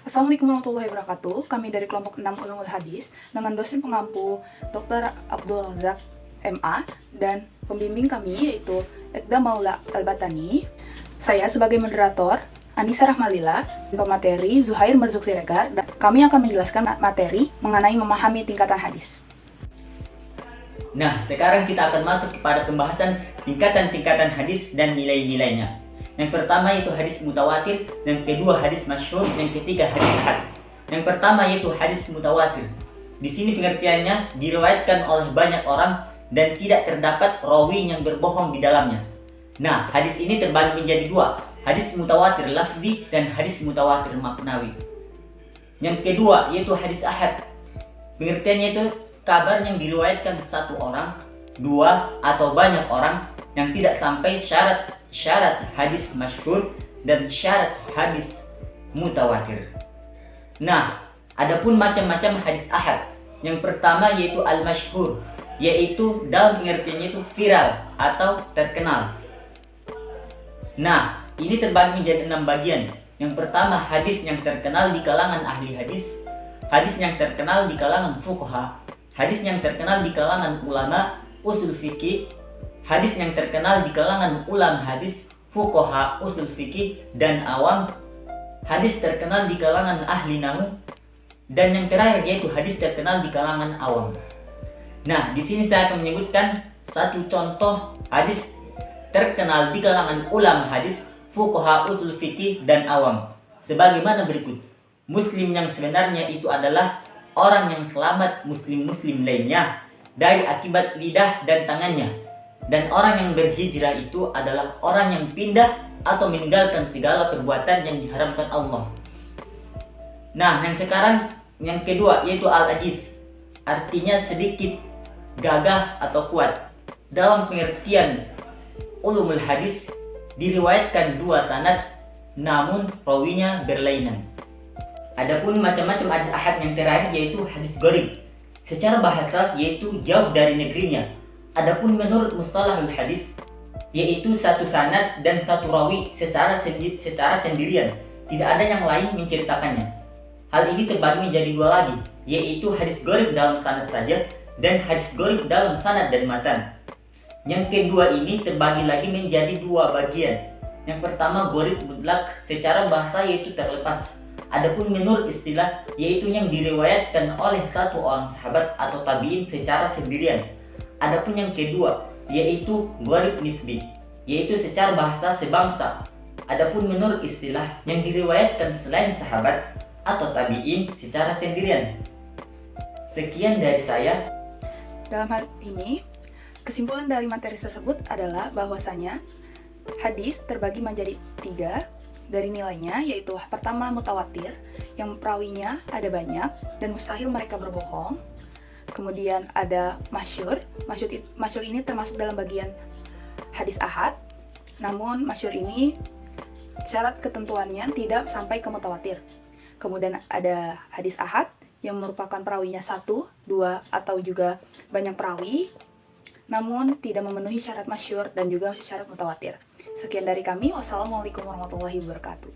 Assalamualaikum warahmatullahi wabarakatuh. Kami dari kelompok 6 Ulumul Hadis dengan dosen pengampu Dr. Abdul Razak MA dan pembimbing kami yaitu Ekda Maula Al-Batani. Saya sebagai moderator Anissa Rahmalila, pemateri Zuhair Marzuk Siregar, dan kami akan menjelaskan materi mengenai memahami tingkatan hadis. Nah, sekarang kita akan masuk kepada pembahasan tingkatan-tingkatan hadis dan nilai-nilainya. Yang pertama yaitu hadis mutawatir, yang kedua hadis masyhur, yang ketiga hadis ahad. Yang pertama yaitu hadis mutawatir. Di sini pengertiannya diriwayatkan oleh banyak orang dan tidak terdapat rawi yang berbohong di dalamnya. Nah, hadis ini terbagi menjadi dua, hadis mutawatir lafzi dan hadis mutawatir maknawi. Yang kedua yaitu hadis ahad. Pengertiannya itu kabar yang diriwayatkan satu orang, dua, atau banyak orang yang tidak sampai syarat hadis masyhur dan syarat hadis mutawatir. Nah, adapun macam-macam hadis ahad. Yang pertama yaitu al-masyhur, yaitu dalam pengertiannya itu viral atau terkenal. Nah, ini terbagi menjadi 6 bagian. Yang pertama hadis yang terkenal di kalangan ahli hadis, hadis yang terkenal di kalangan fuqaha, hadis yang terkenal di kalangan ulama usul fikih, hadis yang terkenal di kalangan ulama hadis, fuqaha usul fikih dan awam, hadis terkenal di kalangan ahli nahwu, dan yang terakhir yaitu hadis terkenal di kalangan awam. Nah, di sini saya akan menyebutkan satu contoh hadis terkenal di kalangan ulama hadis, fuqaha usul fikih dan awam. Sebagaimana berikut. Muslim yang sebenarnya itu adalah orang yang selamat muslim-muslim lainnya dari akibat lidah dan tangannya. Dan orang yang berhijrah itu adalah orang yang pindah atau meninggalkan segala perbuatan yang diharamkan Allah. Nah, yang kedua yaitu al-ajiz. Artinya sedikit, gagah atau kuat. Dalam pengertian ulumul hadis diriwayatkan dua sanad namun rawinya berlainan. Adapun macam-macam hadis ahad yang terakhir yaitu hadis gharib. Secara bahasa yaitu jauh dari negerinya. Adapun menurut mustalahul hadis yaitu satu sanad dan satu rawi secara sendirian, tidak ada yang lain menceritakannya. Hal ini terbagi menjadi dua lagi, yaitu hadis gharib dalam sanad saja dan hadis gharib dalam sanad dan matan. Yang kedua ini terbagi lagi menjadi dua bagian. Yang pertama gharib mutlak, secara bahasa yaitu terlepas. Adapun menurut istilah yaitu yang diriwayatkan oleh satu orang sahabat atau tabi'in secara sendirian. Adapun yang kedua yaitu gharib nisbi, yaitu secara bahasa sebangsa. Adapun menurut istilah yang diriwayatkan selain sahabat atau tabi'in secara sendirian. Sekian dari saya. Dalam hal ini, kesimpulan dari materi tersebut adalah bahwasanya hadis terbagi menjadi 3 dari nilainya, yaitu pertama mutawatir, yang perawinya ada banyak dan mustahil mereka berbohong. Kemudian ada masyhur. Masyhur ini termasuk dalam bagian hadis ahad, namun masyhur ini syarat ketentuannya tidak sampai ke mutawatir. Kemudian ada hadis ahad yang merupakan perawinya 1, 2, atau juga banyak perawi, namun tidak memenuhi syarat masyhur dan juga syarat mutawatir. Sekian dari kami. Wassalamualaikum warahmatullahi wabarakatuh.